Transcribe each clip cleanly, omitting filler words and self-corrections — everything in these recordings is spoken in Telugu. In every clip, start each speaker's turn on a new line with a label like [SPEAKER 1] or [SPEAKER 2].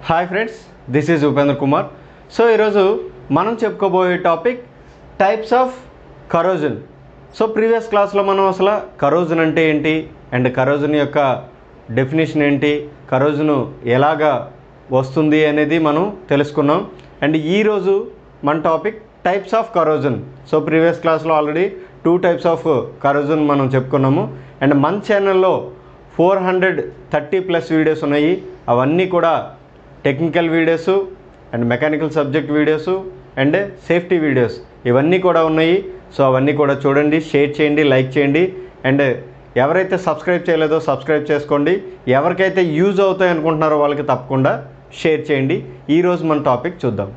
[SPEAKER 1] Hi friends, this is Upendra Kumar. So ఈరోజు మనం చెప్పుకోబోయే topic types of corrosion. So previous క్లాస్లో మనం అసలు కరోజన్ అంటే ఏంటి అండ్ కరోజన్ యొక్క డెఫినేషన్ ఏంటి, కరోజన్ ఎలాగా వస్తుంది అనేది మనం తెలుసుకున్నాం. అండ్ ఈరోజు మన topic types of corrosion. So previous క్లాస్లో ఆల్రెడీ 2 టైప్స్ ఆఫ్ కరోజన్ మనం చెప్పుకున్నాము. అండ్ మన ఛానల్లో 430+ వీడియోస్ ఉన్నాయి. అవన్నీ కూడా technical videos and mechanical subject videos and safety videos ఇవన్నీ కూడా ఉన్నాయి. సో అవన్నీ కూడా చూడండి, షేర్ చేయండి, లైక్ చేయండి. అండ్ ఎవరైతే సబ్స్క్రైబ్ చేయలేదో సబ్స్క్రైబ్ చేసుకోండి. ఎవరికైతే యూజ్ అవుతాయి అనుకుంటున్నారో వాళ్ళకి తప్పకుండా షేర్ చేయండి. ఈరోజు మన టాపిక్ చూద్దాం.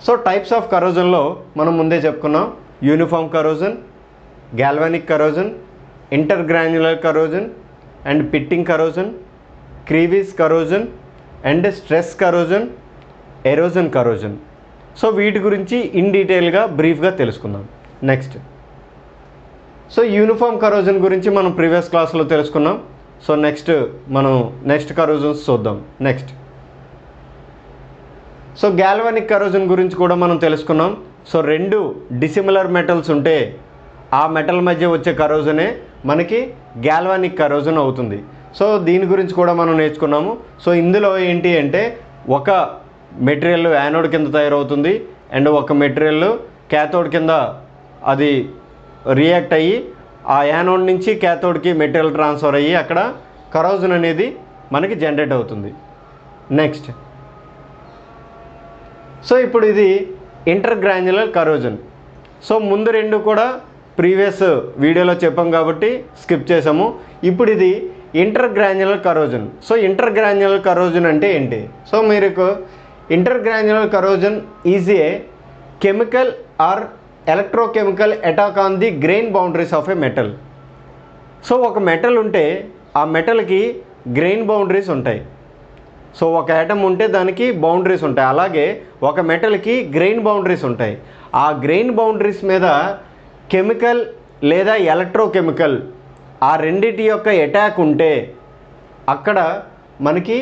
[SPEAKER 1] సో టైప్స్ ఆఫ్ కరోజన్లో మనం ముందే చెప్పుకున్నాం. Uniform corrosion, galvanic corrosion, intergranular corrosion and pitting corrosion, crevice corrosion and stress corrosion, erosion corrosion. So వీటి గురించి ఇన్ డీటెయిల్గా బ్రీఫ్గా తెలుసుకుందాం. నెక్స్ట్ సో యూనిఫామ్ కరోజన్ గురించి మనం ప్రీవియస్ క్లాస్లో తెలుసుకున్నాం. సో నెక్స్ట్ కరోజన్స్ చూద్దాం. నెక్స్ట్ సో గాల్వానిక్ కరోజన్ గురించి కూడా మనం తెలుసుకున్నాం. సో 2 డిసిమిలర్ మెటల్స్ ఉంటే ఆ మెటల్ మధ్య వచ్చే కరోజనే మనకి గాల్వానిక్ కరోజన్ అవుతుంది. సో దీని గురించి కూడా మనం నేర్చుకున్నాము. సో ఇందులో ఏంటి అంటే ఒక మెటీరియల్ యానోడ్ కింద తయారవుతుంది అండ్ ఒక మెటీరియల్ క్యాథోడ్ కింద అది రియాక్ట్ అయ్యి ఆ యానోడ్ నుంచి క్యాథోడ్కి మెటీరియల్ ట్రాన్స్ఫర్ అయ్యి అక్కడ కరోజన్ అనేది మనకి జనరేట్ అవుతుంది. నెక్స్ట్ సో ఇప్పుడు ఇది ఇంటర్గ్రాన్యులర్ కరోజన్. సో ముందు 2 కూడా ప్రీవియస్ వీడియోలో చెప్పాం కాబట్టి స్కిప్ చేసాము. ఇప్పుడు ఇది intergranular corrosion. So intergranular corrosion అంటే ఏంటి? సో మీరు intergranular corrosion is a chemical or electrochemical attack on the grain boundaries of a metal. So ఒక మెటల్ ఉంటే ఆ మెటల్కి గ్రెయిన్ బౌండరీస్ ఉంటాయి. సో ఒక యాటమ్ ఉంటే దానికి బౌండరీస్ ఉంటాయి. అలాగే ఒక మెటల్కి గ్రెయిన్ బౌండరీస్ ఉంటాయి. ఆ గ్రెయిన్ బౌండరీస్ మీద కెమికల్ లేదా ఎలక్ట్రోకెమికల్ ఆ రెండిటి యొక్క అటాక్ ఉంటే అక్కడ మనకి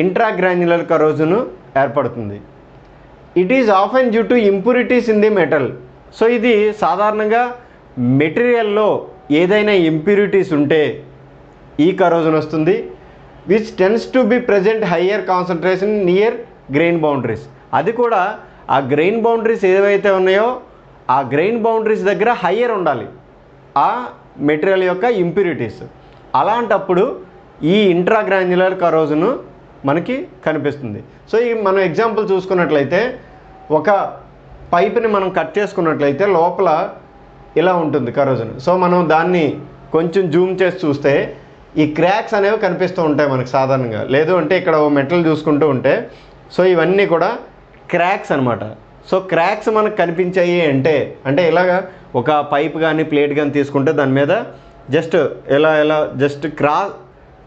[SPEAKER 1] ఇంట్రాగ్రాన్యులర్ కరోజన్ ఏర్పడుతుంది. It is often due to impurities in the metal. So ఇది సాధారణంగా మెటీరియల్లో ఏదైనా ఇంప్యూరిటీస్ ఉంటే ఈ కరోజన్ వస్తుంది. Which tends to be present higher concentration near grain boundaries. అది కూడా ఆ గ్రెయిన్ బౌండరీస్ ఏవైతే ఉన్నాయో ఆ గ్రెయిన్ బౌండరీస్ దగ్గర హయ్యర్ ఉండాలి ఆ మెటీరియల్ యొక్క ఇంప్యూరిటీస్. అలాంటప్పుడు ఈ ఇంట్రాగ్రాన్యులర్ కరోజన్ మనకి కనిపిస్తుంది. సో ఈ మనం ఎగ్జాంపుల్ చూసుకున్నట్లయితే ఒక పైప్ని మనం కట్ చేసుకున్నట్లయితే లోపల ఇలా ఉంటుంది కరోజన్. సో మనం దాన్ని కొంచెం జూమ్ చేసి చూస్తే ఈ క్రాక్స్ అనేవి కనిపిస్తూ ఉంటాయి మనకు సాధారణంగా. లేదు అంటే ఇక్కడ మెటల్ చూసుకుంటూ ఉంటే సో ఇవన్నీ కూడా క్రాక్స్ అనమాట. సో క్రాక్స్ మనకు కనిపించాయి అంటే ఇలాగా ఒక పైప్ కానీ ప్లేట్ కానీ తీసుకుంటే దాని మీద జస్ట్ ఇలా జస్ట్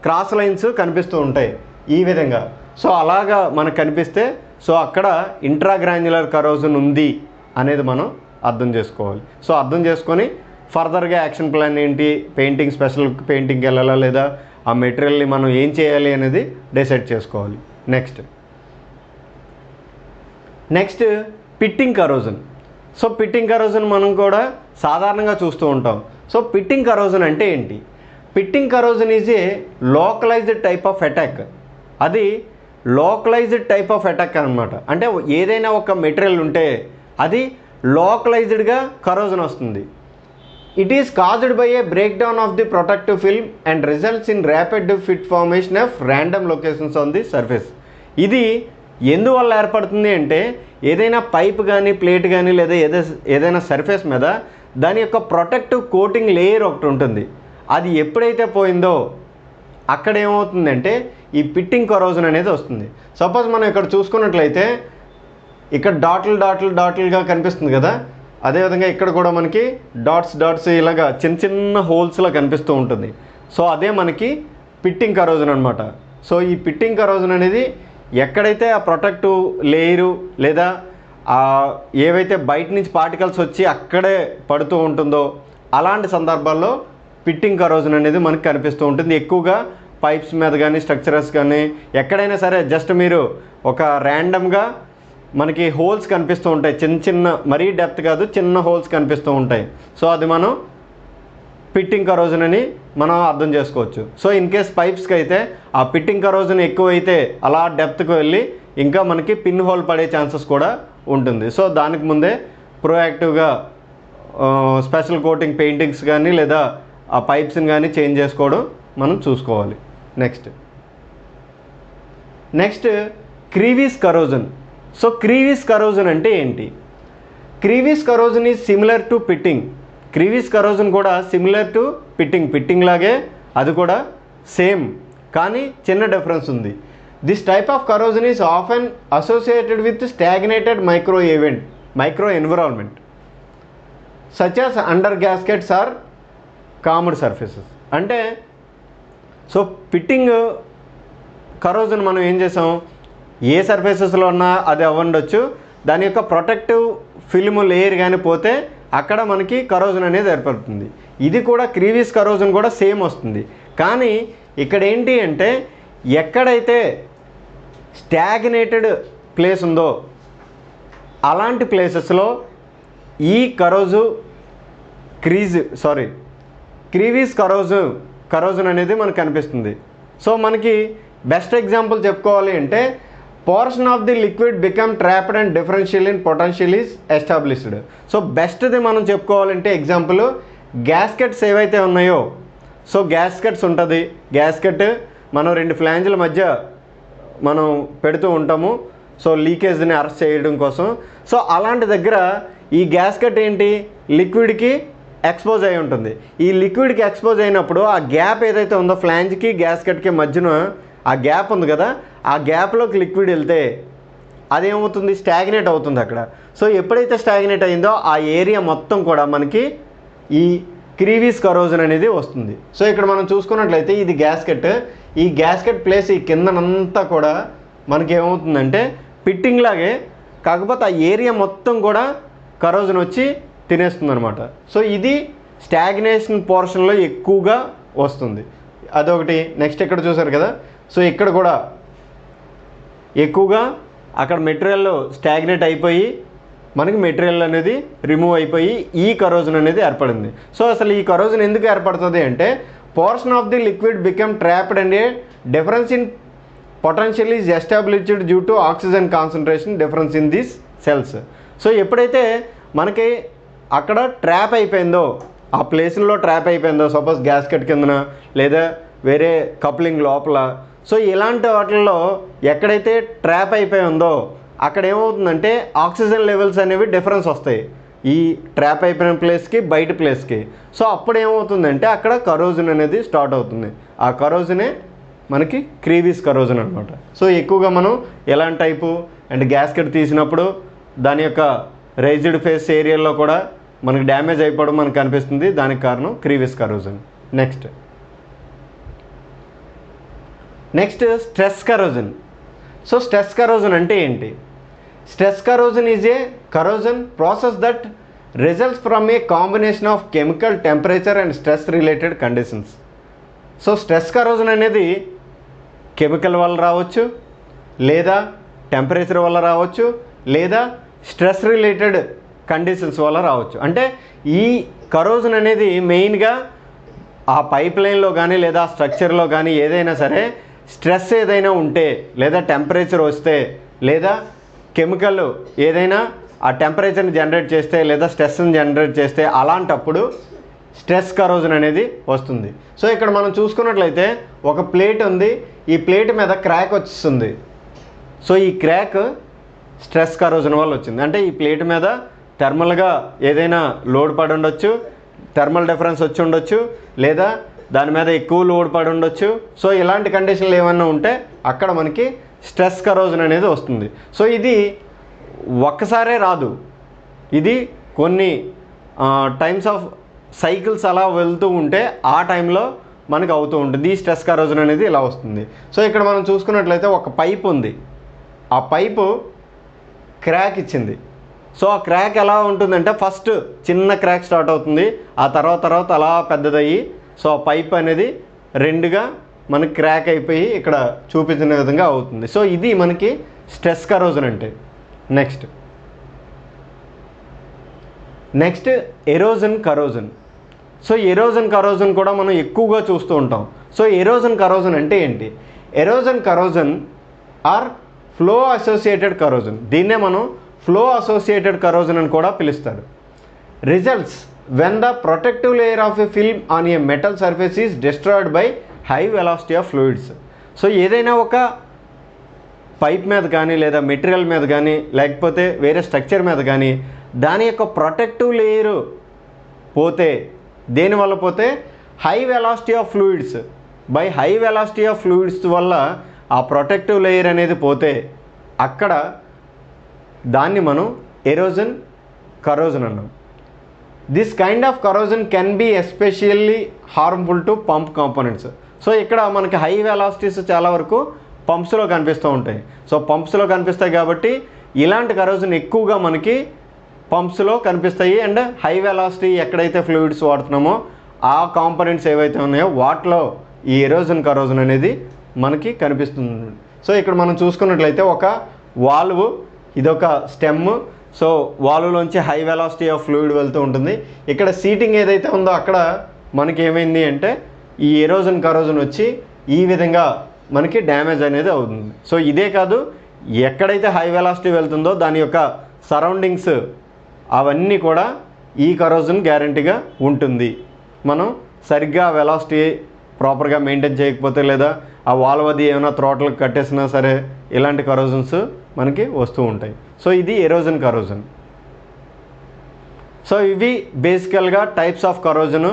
[SPEAKER 1] క్రాస్ లైన్స్ కనిపిస్తూ ఉంటాయి ఈ విధంగా. సో అలాగా మనకు కనిపిస్తే సో అక్కడ ఇంట్రాగ్రాన్యులర్ కరోజన్ ఉంది అనేది మనం అర్థం చేసుకోవాలి. సో అర్థం చేసుకొని ఫర్దర్గా యాక్షన్ ప్లాన్ ఏంటి, స్పెషల్ పెయింటింగ్కి వెళ్ళాలా లేదా ఆ మెటీరియల్ని మనం ఏం చేయాలి అనేది డిసైడ్ చేసుకోవాలి. Next pitting corrosion. So pitting corrosion మనం కూడా సాధారణంగా చూస్తూ ఉంటాం. సో పిట్టింగ్ కరోజన్ అంటే ఏంటి? Pitting corrosion is a localized type of attack. అది లోకలైజ్డ్ టైప్ ఆఫ్ అటాక్ అనమాట. అంటే ఏదైనా ఒక మెటీరియల్ ఉంటే అది లోకలైజ్డ్గా కరోజన్ వస్తుంది. It is caused by a breakdown of the protective film and results in rapid pit formation of random locations on the surface. ఇది ఎందువల్ల ఏర్పడుతుంది అంటే ఏదైనా పైప్ కానీ ప్లేట్ కానీ లేదా ఏదైనా సర్ఫేస్ మీద దాని యొక్క ప్రొటెక్టివ్ కోటింగ్ లేయర్ ఒకటి ఉంటుంది. అది ఎప్పుడైతే పోయిందో అక్కడ ఏమవుతుందంటే ఈ పిట్టింగ్ కరోజన్ అనేది వస్తుంది. సపోజ్ మనం ఇక్కడ చూసుకున్నట్లయితే ఇక్కడ డాట్లుగా కనిపిస్తుంది కదా, అదేవిధంగా ఇక్కడ కూడా మనకి డాట్స్ ఇలాగా చిన్న హోల్స్లా కనిపిస్తూ ఉంటుంది. సో అదే మనకి పిట్టింగ్ కరోజన్ అనమాట. సో ఈ పిట్టింగ్ కరోజన్ అనేది ఎక్కడైతే ఆ ప్రొటెక్టివ్ లేయరు లేదా ఏవైతే బయట నుంచి పార్టికల్స్ వచ్చి అక్కడే పడుతూ ఉంటుందో అలాంటి సందర్భాల్లో పిట్టింగ్ కరోజన్ అనేది మనకు కనిపిస్తూ ఉంటుంది. ఎక్కువగా పైప్స్ మీద కానీ స్ట్రక్చర్స్ కానీ ఎక్కడైనా సరే జస్ట్ మీరు ఒక ర్యాండమ్గా మనకి హోల్స్ కనిపిస్తూ ఉంటాయి, చిన్న చిన్న మరీ డెప్త్ కాదు, చిన్న హోల్స్ కనిపిస్తూ ఉంటాయి. సో అది మనం పిట్టింగ్ కరోజన్ అని మనం అర్థం చేసుకోవచ్చు. సో ఇన్ కేస్ పైప్స్కి అయితే ఆ పిట్టింగ్ కరోజన్ ఎక్కువైతే అలా డెప్త్కి వెళ్ళి ఇంకా మనకి పిన్ హోల్ పడే ఛాన్సెస్ కూడా ఉంటుంది. సో దానికి ముందే ప్రోయాక్టివ్గా స్పెషల్ కోటింగ్ పెయింటింగ్స్ కానీ లేదా ఆ పైప్స్ని కానీ చేంజ్ చేసుకోవడం మనం చూసుకోవాలి. Next crevice corrosion. So crevice corrosion అంటే ఏంటి? Crevice corrosion is similar to pitting. Crevice corrosion కూడా సిమిలర్ టు పిట్టింగ్ లాగే అది కూడా సేమ్, కానీ చిన్న డిఫరెన్స్ ఉంది. This type of corrosion is often associated with stagnated micro environment such as under gaskets or clamped surfaces. అంటే సో పిట్టింగ్ కరోజన్ మనం ఏం చేసాం, ఏ సర్ఫేసెస్లో ఉన్నా అది అవ్వండొచ్చు, దాని యొక్క ప్రొటెక్టివ్ ఫిల్మ్ లేయర్ కానీ పోతే అక్కడ మనకి కరోజన్ అనేది ఏర్పడుతుంది. ఇది కూడా క్రీవిస్ కరోజన్ కూడా సేమ్ వస్తుంది. కానీ ఇక్కడ ఏంటి అంటే ఎక్కడైతే స్టాగ్నేటెడ్ ప్లేస్ ఉందో అలాంటి ప్లేసెస్లో ఈ క్రీవిస్ కరోజన్ అనేది మనకు కనిపిస్తుంది. సో మనకి బెస్ట్ ఎగ్జాంపుల్ చెప్పుకోవాలి అంటే portion of the liquid become trapped and differential in potential is established. So బెస్ట్ది మనం చెప్పుకోవాలంటే ఎగ్జాంపుల్ గ్యాస్కెట్స్ ఏవైతే ఉన్నాయో, సో గ్యాస్కెట్స్ ఉంటుంది, గ్యాస్కెట్ మనం 2 ఫ్లాంజ్ల మధ్య మనం పెడుతూ ఉంటాము సో లీకేజ్ని అరెస్ట్ చేయడం కోసం. సో అలాంటి దగ్గర ఈ గ్యాస్కెట్ ఏంటి, లిక్విడ్కి ఎక్స్పోజ్ అయి ఉంటుంది. ఈ లిక్విడ్కి ఎక్స్పోజ్ అయినప్పుడు ఆ గ్యాప్ ఏదైతే ఉందో ఫ్లాంజ్కి గ్యాస్కెట్కి మధ్యన ఆ గ్యాప్ ఉంది కదా, ఆ గ్యాప్లోకి లిక్విడ్ వెళ్తే అదేమవుతుంది, స్టాగ్నేట్ అవుతుంది అక్కడ. సో ఎప్పుడైతే స్టాగ్నేట్ అయిందో ఆ ఏరియా మొత్తం కూడా మనకి ఈ క్రీవిస్ కరోజన్ అనేది వస్తుంది. సో ఇక్కడ మనం చూసుకున్నట్లయితే ఇది గ్యాస్కెట్, ఈ గ్యాస్కెట్ ప్లేస్ ఈ కిందనంతా కూడా మనకి ఏమవుతుందంటే పిట్టింగ్ లాగే, కాకపోతే ఆ ఏరియా మొత్తం కూడా కరోజన్ వచ్చి తినేస్తుంది అనమాట. సో ఇది స్టాగ్నేషన్ పోర్షన్లో ఎక్కువగా వస్తుంది, అదొకటి. నెక్స్ట్ ఇక్కడ చూసారు కదా, సో ఇక్కడ కూడా ఎక్కువగా అక్కడ మెటీరియల్ స్టాగ్నేట్ అయిపోయి మనకి మెటీరియల్ అనేది రిమూవ్ అయిపోయి ఈ కరోజన్ అనేది ఏర్పడింది. సో అసలు ఈ కరోజన్ ఎందుకు ఏర్పడుతుంది అంటే portion of the liquid become trapped and a difference in potential is established due to oxygen concentration difference in this cells. So ఎప్పుడైతే మనకి అక్కడ ట్రాప్ అయిపోయిందో, ఆ ప్లేస్లో ట్రాప్ అయిపోయిందో, సపోజ్ గ్యాస్కెట్ కిందన లేదా వేరే కప్లింగ్ లోపల, సో ఇలాంటి వాటిల్లో ఎక్కడైతే ట్రాప్ అయిపోయి ఉందో అక్కడ ఏమవుతుందంటే ఆక్సిజన్ లెవెల్స్ అనేవి డిఫరెన్స్ వస్తాయి ఈ ట్రాప్ అయిపోయిన ప్లేస్కి బయట ప్లేస్కి. సో అప్పుడు ఏమవుతుందంటే అక్కడ కరోజన్ అనేది స్టార్ట్ అవుతుంది. ఆ కరోజనే మనకి క్రీవిస్ కరోజన్ అనమాట. సో ఎక్కువగా మనం ఎలాంటి టైపు అండ్ గ్యాస్కెట్ తీసినప్పుడు దాని యొక్క రైజ్డ్ ఫేస్ ఏరియాలో కూడా మనకి డ్యామేజ్ అయిపోవడం మనకు కనిపిస్తుంది, దానికి కారణం crevice corrosion. Next stress corrosion. So stress corrosion అంటే ఏంటి? Stress corrosion is a corrosion process that results from a combination of chemical, temperature and stress related conditions. So stress corrosion అనేది కెమికల్ వల్ల రావచ్చు, లేదా టెంపరేచర్ వల్ల రావచ్చు, లేదా స్ట్రెస్ రిలేటెడ్ కండిషన్స్ వల్ల రావచ్చు. అంటే ఈ కరోజన్ అనేది మెయిన్గా ఆ పైప్ లైన్లో కానీ లేదా స్ట్రక్చర్లో కానీ ఏదైనా సరే స్ట్రెస్ ఏదైనా ఉంటే, లేదా టెంపరేచర్ వస్తే, లేదా కెమికల్ ఏదైనా ఆ టెంపరేచర్ని జనరేట్ చేస్తే లేదా స్ట్రెస్ని జనరేట్ చేస్తే అలాంటప్పుడు స్ట్రెస్ కరోజన్ అనేది వస్తుంది. సో ఇక్కడ మనం చూసుకున్నట్లయితే ఒక ప్లేట్ ఉంది, ఈ ప్లేట్ మీద క్రాక్ వచ్చిస్తుంది. సో ఈ క్రాక్ స్ట్రెస్ కరోజన్ వల్ల వచ్చింది. అంటే ఈ ప్లేట్ మీద థర్మల్గా ఏదైనా లోడ్ పడి ఉండొచ్చు, థర్మల్ డిఫరెన్స్ వచ్చి ఉండొచ్చు, లేదా దాని మీద ఎక్కువ లోడ్ పడి ఉండొచ్చు. సో ఇలాంటి కండిషన్లు ఏమైనా ఉంటే అక్కడ మనకి స్ట్రెస్ కరోజన్ అనేది వస్తుంది. సో ఇది ఒక్కసారే రాదు, ఇది కొన్ని టైమ్స్ ఆఫ్ సైకిల్స్ అలా వెళ్తూ ఉంటే ఆ టైంలో మనకు అవుతూ ఉంటుంది ఈ స్ట్రెస్ కరోజన్ అనేది ఇలా వస్తుంది. సో ఇక్కడ మనం చూసుకున్నట్లయితే ఒక పైప్ ఉంది, ఆ పైపు క్రాక్ ఇచ్చింది. సో ఆ క్రాక్ ఎలా ఉంటుందంటే ఫస్ట్ చిన్న క్రాక్ స్టార్ట్ అవుతుంది, ఆ తర్వాత అలా పెద్దదయ్యి సో ఆ పైప్ అనేది రెండుగా మనకి క్రాక్ అయిపోయి ఇక్కడ చూపించిన విధంగా అవుతుంది. సో ఇది మనకి స్ట్రెస్ కరోజన్ అంటే. Next erosion corrosion. So erosion corrosion కూడా మనం ఎక్కువగా చూస్తూ ఉంటాం. సో ఎరోజన్ కరోజన్ అంటే ఏంటి? Erosion corrosion are flow associated corrosion. దీన్నే మనం ఫ్లో అసోసియేటెడ్ కరోజన్ అని కూడా పిలుస్తారు. Results when the protective layer of a film on a metal surface is destroyed by high velocity of fluids. So ఏదైనా ఒక పైప్ మీద కానీ లేదా మెటీరియల్ మీద కానీ లేకపోతే వేరే స్ట్రక్చర్ మీద కానీ దాని యొక్క ప్రొటెక్టివ్ లేయర్ పోతే, దేనివల్ల పోతే high velocity of fluids, by high velocity of fluids వల్ల ఆ ప్రొటెక్టివ్ లేయర్ అనేది పోతే అక్కడ దాన్ని మనం ఎరోజన్ కరోజన్ అన్నాం. This kind of corrosion can be especially harmful to pump components. So ఇక్కడ మనకి హై వెలాసిటీస్ చాలా వరకు పంప్స్లో కనిపిస్తూ ఉంటాయి. సో పంప్స్లో కనిపిస్తాయి కాబట్టి ఇలాంటి కరోజన్ ఎక్కువగా మనకి పంప్స్లో కనిపిస్తాయి. అండ్ హై వెలాసిటీ ఎక్కడైతే ఫ్లూయిడ్స్ వాడుతున్నామో ఆ కాంపోనెంట్స్ ఏవైతే ఉన్నాయో వాటిలో ఈ ఎరోజన్ కరోజన్ అనేది మనకి కనిపిస్తుంది. సో ఇక్కడ మనం చూసుకున్నట్లయితే ఒక వాల్వ్, ఇదొక స్టెమ్. సో వాల్వ్లోంచి హై వెలాసిటీ ఆఫ్ ఫ్లూయిడ్ వెళ్తూ ఉంటుంది. ఇక్కడ సీటింగ్ ఏదైతే ఉందో అక్కడ మనకి ఏమైంది అంటే ఈ ఎరోజన్ కరోజన్ వచ్చి ఈ విధంగా మనకి డ్యామేజ్ అనేది అవుతుంది. సో ఇదే కాదు, ఎక్కడైతే హై వెలాసిటీ వెళ్తుందో దాని యొక్క సరౌండింగ్స్ అవన్నీ కూడా ఈ కరోజన్ గ్యారంటీగా ఉంటుంది. మనం సరిగ్గా వెలాసిటీ ప్రాపర్గా మెయింటైన్ చేయకపోతే లేదా ఆ వాల్వ్ అది ఏమైనా త్రోటలకు కట్టేసినా సరే ఇలాంటి కరోజన్స్ మనకి వస్తూ ఉంటాయి. సో ఇది ఎరోజన్ కరోజన్. సో ఇవి బేసికల్గా టైప్స్ ఆఫ్ కరోజన్.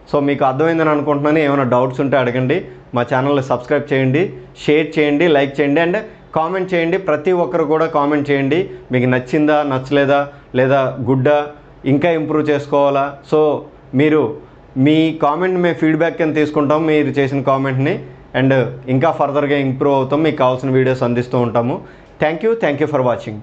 [SPEAKER 1] సో మీకు అర్థమైందని అనుకుంటున్నాను. ఏమైనా డౌట్స్ ఉంటే అడగండి. మా ఛానల్ని సబ్స్క్రైబ్ చేయండి, షేర్ చేయండి, లైక్ చేయండి అండ్ కామెంట్ చేయండి. ప్రతి ఒక్కరు కూడా కామెంట్ చేయండి. మీకు నచ్చిందా, నచ్చలేదా, లేదా గుడ్డా, ఇంకా ఇంప్రూవ్ చేసుకోవాలా. సో మీరు మీ కామెంట్ మేము ఫీడ్బ్యాక్ కింద తీసుకుంటాం మీరు చేసిన కామెంట్ని. అండ్ ఇంకా ఫర్దర్గా ఇంప్రూవ్ అవుతాం. మీకు కావాల్సిన వీడియోస్ అందిస్తూ ఉంటాము. Thank you for watching.